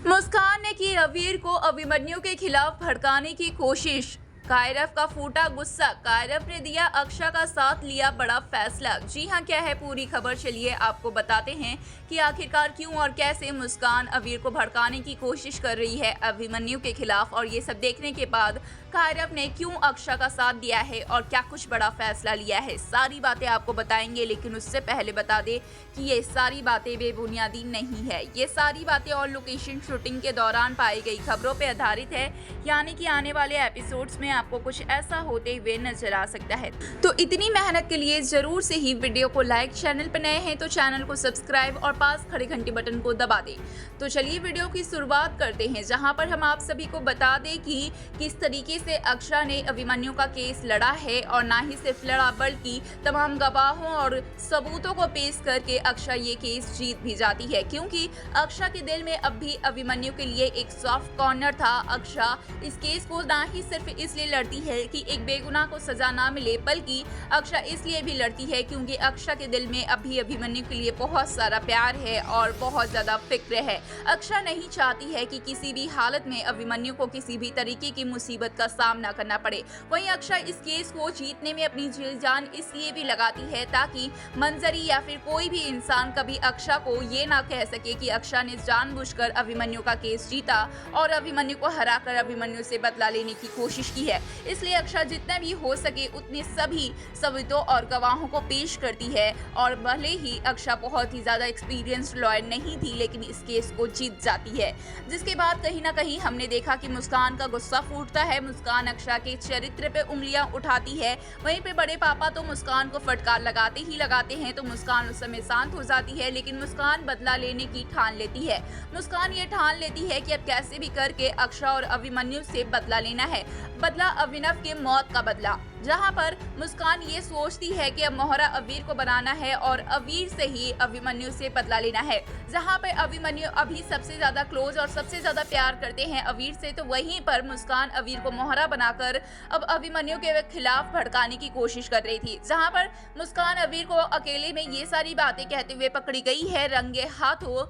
मुस्कान ने की रणवीर को अभिमन्यु के खिलाफ भड़काने की कोशिश। कायरव का फूटा गुस्सा। कायरव ने दिया अक्षा का साथ, लिया बड़ा फैसला। जी हां, क्या है पूरी खबर, चलिए आपको बताते हैं कि आखिरकार क्यों और कैसे मुस्कान रणवीर को भड़काने की कोशिश कर रही है अभिमन्यु के खिलाफ, और ये सब देखने के बाद कायरव ने क्यों अक्षा का साथ दिया है और क्या कुछ बड़ा फैसला लिया है, सारी बातें आपको बताएंगे। लेकिन उससे पहले बता दें कि ये सारी बातें बेबुनियादी नहीं है। ये सारी बातें और लोकेशन शूटिंग के दौरान पाई गई खबरों पर आधारित है, यानी कि आने वाले एपिसोड्स में आपको कुछ ऐसा होते हुए नजर आ सकता है। तो इतनी मेहनत के लिए जरूर से ही वीडियो को लाइक, चैनल पर नए हैं तो चैनल को सब्सक्राइब और पास खड़े घंटी बटन को दबा दें। तो चलिए वीडियो की शुरुआत करते हैं, जहां पर हम आप सभी को बता दें कि किस तरीके से अक्षा ने अभिमन्यु का केस लड़ा है, और ना ही सिर्फ लड़ा बल्कि तमाम गवाहों और सबूतों को पेश करके अक्षा ये केस जीत भी जाती है, क्योंकि अक्षा के दिल में अब भी अभिमन्यु के लिए एक सॉफ्ट कॉर्नर था। अक्षा इस केस को ना ही सिर्फ इसलिए लड़ती है कि एक बेगुनाह को सजा ना मिले, बल्कि अक्षा इसलिए भी लड़ती है क्योंकि अक्षा के दिल में अभी अभिमन्यु के लिए बहुत सारा प्यार है और बहुत ज्यादा फिक्र है। अक्षा नहीं चाहती है कि किसी भी हालत में अभिमन्यु को किसी भी तरीके की मुसीबत का सामना करना पड़े। वहीं अक्षा इस केस को जीतने में अपनी जान इसलिए भी लगाती है ताकि मंजरी या फिर कोई भी इंसान कभी अक्षा को ये ना कह सके कि अक्षा ने जानबूझकर अभिमन्यु का केस जीता और अभिमन्यु को हराकर अभिमन्यु से बदला लेने की कोशिश की है। इसलिए अक्षा जितना भी हो सके उतने सभी सबूतों और गवाहों को पेश करती है, और भले ही अक्षा बहुत ही ज्यादा एक्सपीरियंस्ड लॉयर नहीं थी, लेकिन इस केस को जीत जाती है। जिसके बाद कहीं ना कहीं हमने देखा कि मुस्कान का गुस्सा फूटता है। मुस्कान अक्षा के चरित्र पे उंगलियां उठाती है। वहीं पे बड़े पापा तो मुस्कान को फटकार लगाते ही लगाते हैं, तो मुस्कान उस समय शांत हो जाती है, लेकिन मुस्कान बदला लेने की ठान लेती है। मुस्कान ये ठान लेती है कि अब कैसे भी करके अक्षा और अभिमन्यु से बदला लेना है, बदला अभिनव के मौत का बदला। जहां पर मुस्कान ये सोचती है कि अब मोहरा अवीर को बनाना है और अवीर से ही अभिमन्यु से बदला लेना है। जहां पर अभिमन्यु अभी सबसे ज्यादा क्लोज और सबसे ज्यादा प्यार करते हैं अवीर से, तो वहीं पर मुस्कान अवीर को मोहरा बनाकर अब अभिमन्यु के खिलाफ भड़काने की कोशिश कर रही थी। जहां पर मुस्कान अवीर को अकेले में ये सारी बातें कहते हुए पकड़ी गई है रंगे हाथों।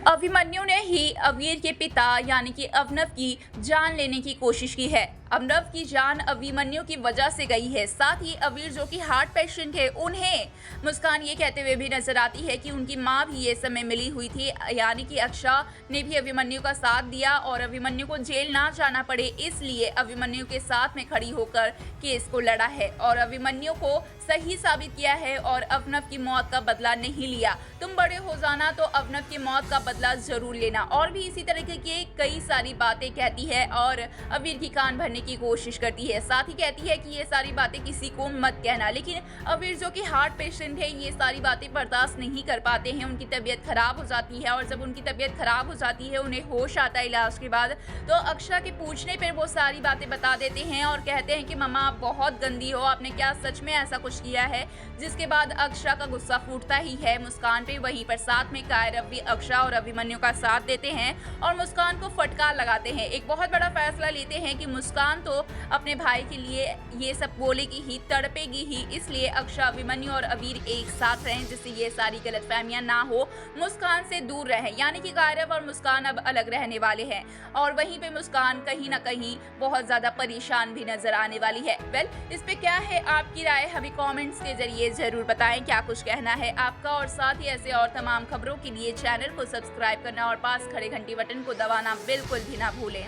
अभिमन्यु ने ही अवीर के पिता यानी कि अवनव की जान लेने की कोशिश की है। अवनव की जान अभिमन्यु की वजह से गई है। साथ ही अवीर जो कि हार्ट पेशेंट है, उन्हें मुस्कान ये कहते हुए भी नजर आती है कि उनकी मां भी ये समय मिली हुई थी, यानी कि अक्षा ने भी अभिमन्यु का साथ दिया और अभिमन्यु को जेल ना जाना पड़े, इसलिए अभिमन्यु के साथ में खड़ी होकर केस को लड़ा है और अभिमन्यु को सही साबित किया है और अवनव की मौत का बदला नहीं लिया। तुम बड़े हो जाना तो अवनव की मौत का बदला जरूर लेना, और भी इसी तरीके की कई सारी बातें कहती है और अवीर की कान भरने की कोशिश करती है। साथ ही कहती है कि ये सारी बातें किसी को मत कहना, लेकिन अवीर जो कि हार्ट पेशेंट है ये सारी बातें बर्दाश्त नहीं कर पाते हैं। उनकी तबीयत खराब हो जाती है, और जब उनकी तबीयत खराब हो जाती है, उन्हें होश आता है इलाज के बाद, तो अक्षा के पूछने पर वो सारी बातें बता देते हैं और कहते हैं कि मम्मा आप बहुत गंदी हो, आपने क्या सच में ऐसा कुछ किया है। जिसके बाद अक्षा का गुस्सा फूटता ही है मुस्कान पे। वहीं पर साथ में कायरव भी अक्षा और अभिमन्यु का साथ देते हैं और मुस्कान को फटकार लगाते हैं। एक बहुत बड़ा फैसला लेते हैं कि मुस्कान तो अपने भाई के लिए ये सब बोलेगी ही, तड़पेगी ही, इसलिए अक्षा, अभिमन्यु और अवीर एक साथ रहें, जिससे ये सारी गलतफहमियां ना हो, मुस्कान से दूर रहें, यानी कि कायरव और मुस्कान अब अलग रहने वाले हैं। और वहीं पे मुस्कान कहीं ना कहीं बहुत ज्यादा परेशान भी नजर आने वाली है। वेल, इस पे क्या है आपकी राय, हमें कमेंट्स के जरिए जरूर बताएं क्या कुछ कहना है आपका, और साथ ही ऐसे और तमाम खबरों के लिए चैनल को सब्सक्राइब करना और पास खड़े घंटी बटन को दबाना बिल्कुल भी ना भूलें।